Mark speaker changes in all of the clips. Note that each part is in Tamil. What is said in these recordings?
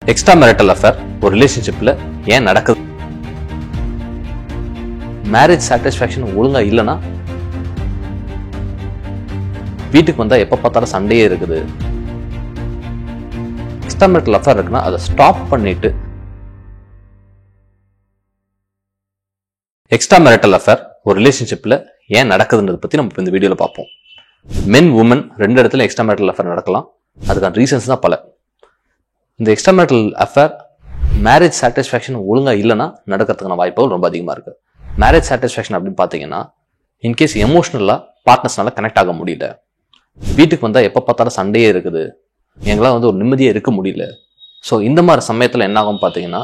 Speaker 1: எக்ஸ்ட்ரா மேரிட்டல் அஃபேர் ஒரு ரிலேஷன்ஷிப்ல ஏன் நடக்குது? மேரேஜ் சாட்டிஸ்ஃபேக்ஷன் ஒழுங்கா இல்லைன்னா வீட்டுக்கு வந்தா எப்ப பார்த்தாலும் சண்டையே இருக்குது. எக்ஸ்ட்ரா மேரிட்டல் அஃபேர் இருக்குன்னா அதை ஸ்டாப் பண்ணிட்டு எக்ஸ்ட்ரா மேரிட்டல் அஃபேர் ஒரு ரிலேஷன்ஷிப்ல ஏன் நடக்குதுன்றதை பத்தி நம்ம இந்த வீடியோல பார்ப்போம். மென் உமன் ரெண்டு இடத்துல எக்ஸ்ட்ரா மேரிட்டல் அஃபேர் நடக்கலாம். அதுக்கான ரீசன்ஸ் தான் பல. இந்த extra marital affair marriage satisfaction ஒழுங்கா இல்லைன்னா நடக்கிறதுக்கான வாய்ப்புகள் ரொம்ப அதிகமாக இருக்கு. மேரேஜ் சாட்டிஸ்ஃபேக்ஷன் அப்படின்னு பார்த்தீங்கன்னா இன்கேஸ் எமோஷனலா பார்ட்னர்ஸ்னால கனெக்ட் ஆக முடியல, வீட்டுக்கு வந்தால் எப்போ பார்த்தாலும் சண்டையே இருக்குது, எங்களால் ஒரு நிம்மதியாக இருக்க முடியல. ஸோ இந்த மாதிரி சமயத்தில் என்ன ஆகும் பார்த்தீங்கன்னா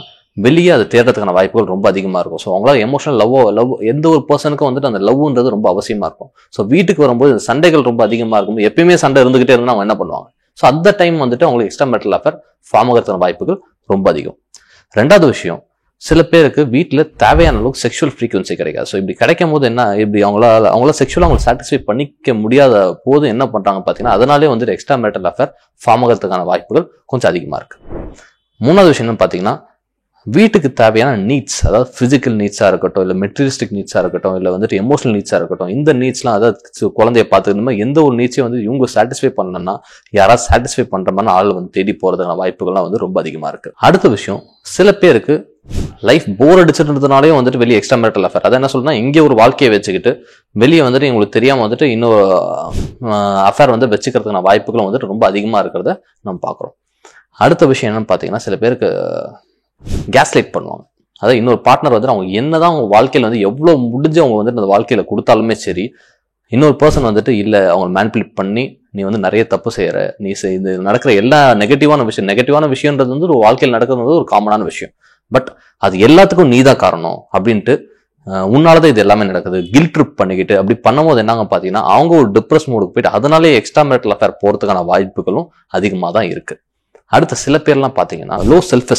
Speaker 1: வெளியே அதை தேடுறதுக்கான வாய்ப்புகள் ரொம்ப அதிகமாக இருக்கும். ஸோ அவங்களால எமோஷனல் லவ் எந்த ஒரு பர்சனுக்கும் அந்த லவ்ன்றது ரொம்ப அவசியமாக இருக்கும். ஸோ வீட்டுக்கு வரும்போது சண்டைகள் ரொம்ப அதிகமாக இருக்கும். எப்பயுமே சண்டை இருந்துகிட்டே இருந்தால் அவங்க என்ன பண்ணுவாங்க? ஸோ அந்த டைம் அவங்களுக்கு எக்ஸ்ட்ரா மேரிட்டல் அஃபேர் ஃபார்ம் ஆகிறதுக்கான வாய்ப்புகள் ரொம்ப அதிகம். ரெண்டாவது விஷயம், சில பேருக்கு வீட்டில் தேவையான அளவுக்கு செக்ஷுவல் ஃப்ரீக்வன்சி கிடைக்காது. ஸோ இப்படி கிடைக்கும் போது இப்படி அவங்களால செக்ஷுவலாக அவங்களை சாட்டிஸ்ஃபை பண்ணிக்க முடியாத போது என்ன பண்றாங்க பார்த்தீங்கன்னா அதனாலே எக்ஸ்ட்ரா மேரிட்டல் அஃபேர் ஃபார்ம் ஆகிறதுக்கான வாய்ப்புகள் கொஞ்சம் அதிகமாக இருக்கு. மூணாவது விஷயம் என்னன்னு பார்த்தீங்கன்னா வீட்டுக்கு தேவையான நீட்ஸ், அதாவது பிசிக்கல் நீட்ஸா இருக்கட்டும், இல்லை மெட்டீரியலிஸ்டிக் நீட்ஸா இருக்கட்டும், இல்லை எமோஷனல் நீட்ஸா இருக்கட்டும், இந்த நீட்ஸ்லாம் அதாவது குழந்தைய பார்த்துக்கணுமா எந்த ஒரு நீட்ஸையும் இவங்க சாட்டிஸ்ஃபை பண்ணணும்னா யாராவது சாட்டிஸ்ஃபை பண்ற மாதிரி ஆள் தேடி போறதுக்கான வாய்ப்புகள்லாம் ரொம்ப அதிகமா இருக்கு. அடுத்த விஷயம், சில பேருக்கு லைஃப் போர் அடிச்சிருந்ததுனாலே வெளியே எக்ஸ்ட்ரா மேரிட்டல் அஃபேர், அதை என்ன சொல்றேன்னா இங்கே ஒரு வாழ்க்கையை வச்சுக்கிட்டு வெளியே உங்களுக்கு தெரியாம இன்னொரு அஃபேர் வச்சுக்கிறதுக்கான வாய்ப்புகளும் ரொம்ப அதிகமா இருக்கிறத நம்ம பார்க்குறோம். அடுத்த விஷயம் என்னன்னு பார்த்தீங்கன்னா சில பேருக்கு கேஸ்லைட் பண்ணுவாங்க. அதாவது இன்னொரு பார்ட்னர் அவங்க என்னதான் அவங்க வாழ்க்கையில எவ்வளவு முடிஞ்சு அவங்க அந்த வாழ்க்கையில கொடுத்தாலுமே சரி, இன்னொரு பர்சன் இல்லை அவங்க மேனிபுலேட் பண்ணி நீ நிறைய தப்பு செய்யற, நீ இது நடக்கிற எல்லா நெகட்டிவான விஷயம்ன்றது ஒரு வாழ்க்கையில் நடக்கிறது ஒரு காமனான விஷயம். பட் அது எல்லாத்துக்கும் நீதான் காரணம் அப்படின்ட்டு உன்னாலதான் இது எல்லாமே நடக்குது கில்ட் ட்ரிப் பண்ணிக்கிட்டு அப்படி பண்ணும்போது என்னங்க பாத்தீங்கன்னா அவங்க ஒரு டிப்ரெஸ் மூடுக்கு போயிட்டு அதனாலே எக்ஸ்ட்ரா மேரிட்டல் அஃபேர் போறதுக்கான வாய்ப்புகளும் அதிகமாக தான் இருக்கு. அடுத்த சில பேர்லாம் பார்த்தீங்கன்னா லோ செல்ஃப்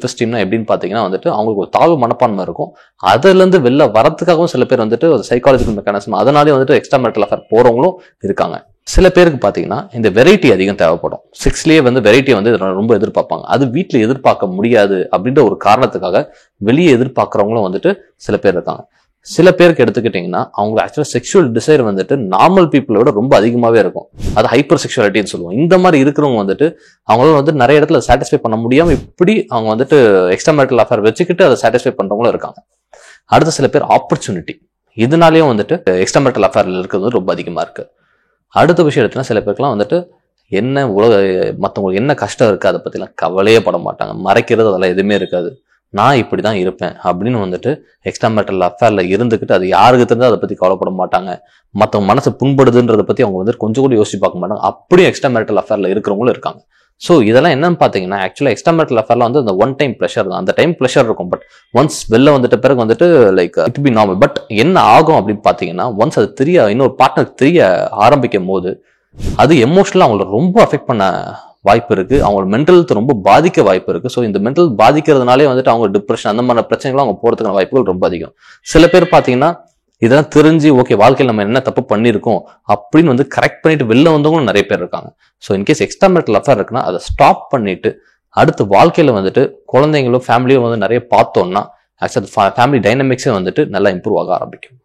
Speaker 1: எஸ்டீம்னா எப்படின்னு பார்த்தீங்கன்னா அவங்களுக்கு ஒரு தாழ்வு மனப்பான்மை இருக்கும். அதுல இருந்து வெளில வரத்துக்காகவும் சில பேர் ஒரு சைக்காலஜிக்கல் மெக்கானிசம் அதனாலே எக்ஸ்ட்ரா மேரிட்டல் அஃபேர் போறவங்களும் இருக்காங்க. சில பேருக்கு பார்த்தீங்கன்னா இந்த வெரைட்டி அதிகம் தேவைப்படும். செக்ஸ்லயே வெரைட்டியை ரொம்ப எதிர்பார்ப்பாங்க. அது வீட்டில் எதிர்பார்க்க முடியாது அப்படின்ற ஒரு காரணத்துக்காக வெளியே எதிர்பார்க்கறவங்களும் சில பேர் இருக்காங்க. சில பேருக்கு எடுத்துக்கிட்டீங்கன்னா அவங்க ஆக்சுவலா செக்ஷுவல் டிசைர் நார்மல் பீப்புளோட ரொம்ப அதிகமாவே இருக்கும். அது ஹைப்பர் செக்ஷுவாலிட்டின்னு சொல்லுவோம். இந்த மாதிரி இருக்கிறவங்க அவங்களால நிறைய இடத்துல சாட்டிஸ்ஃபை பண்ண முடியாம இப்படி அவங்க எக்ஸ்ட்ரா மேரிட்டல் அஃபேர் வச்சுக்கிட்டு அதை சாட்டிஸ்ஃபை பண்றவங்களும் இருக்காங்க. அடுத்த சில பேர் ஆப்பர்ச்சுனிட்டி, இதனாலேயும் எக்ஸ்ட்ரா மேரிட்டல் அஃபேர்ல இருக்கிறது ரொம்ப அதிகமா இருக்கு. அடுத்த விஷயம் எடுத்தீங்கன்னா சில பேருக்குலாம் என்ன மற்றவங்களுக்கு என்ன கஷ்டம் இருக்கு அதை பத்திலாம் கவலையே பட மாட்டாங்க. மறைக்கிறது அதெல்லாம் எதுவுமே இருக்காது. நான் இப்படிதான் இருப்பேன் அப்படின்னு எக்ஸ்ட்ரா மேரிட்டல் அஃபேர்ல இருந்துகிட்டு அது யாருக்கு தெரிஞ்சா அதை பத்தி கவலைப்பட மாட்டாங்க. மற்றவங்க மனசு புண்படுதுன்றதை பத்தி அவங்க கொஞ்சம் கூட யோசிச்சு பார்க்க மாட்டாங்க. அப்படியும் எக்ஸ்ட்ரா மேரிட்டல் அஃபேர்ல இருக்கிறவங்களும் இருக்காங்க. ஸோ இதெல்லாம் என்னன்னு பாத்தீங்கன்னா ஆக்சுவலா எக்ஸ்ட்ரா மேரிட்டல் அஃபேர்ல அந்த ஒன் டைம் ப்ளஷர் தான். அந்த டைம் ப்ளஷர் இருக்கும். பட் ஒன்ஸ் வெளில பிறகு like it be normal. But என்ன ஆகும் அப்படின்னு பாத்தீங்கன்னா ஒன்ஸ் அது இன்னொரு பார்ட்னருக்கு தெரிய ஆரம்பிக்கும் போது அது எமோஷனலா அவங்களை ரொம்ப அஃபெக்ட் பண்ண வாய்ப்பு இருக்கு. அவங்களோட மென்டல் ஹெல்த் ரொம்ப பாதிக்க வாய்ப்பு இருக்கு. ஸோ இந்த மென்டல் பாதிக்கிறதுனாலே அவங்க டிப்ரெஷன் அந்த மாதிரி பிரச்சனைகள் அவங்க போறதுக்கான வாய்ப்புகள் ரொம்ப அதிகம். சில பேர் பாத்தீங்கன்னா இதெல்லாம் தெரிஞ்சு ஓகே வாழ்க்கையில் நம்ம என்ன தப்பு பண்ணிருக்கோம் அப்படின்னு கரெக்ட் பண்ணிட்டு வெளில வந்தவங்களும் நிறைய பேர் இருக்காங்க. So in case extra marital affair இருக்குன்னா அதை ஸ்டாப் பண்ணிட்டு அடுத்து வாழ்க்கையில குழந்தைங்களும் ஃபேமிலியும் நிறைய பார்த்தோம்னா ஆக்சுவலி ஃபேமிலி டைனமிக்ஸே நல்லா இம்ப்ரூவ் ஆக ஆரம்பிக்கும்.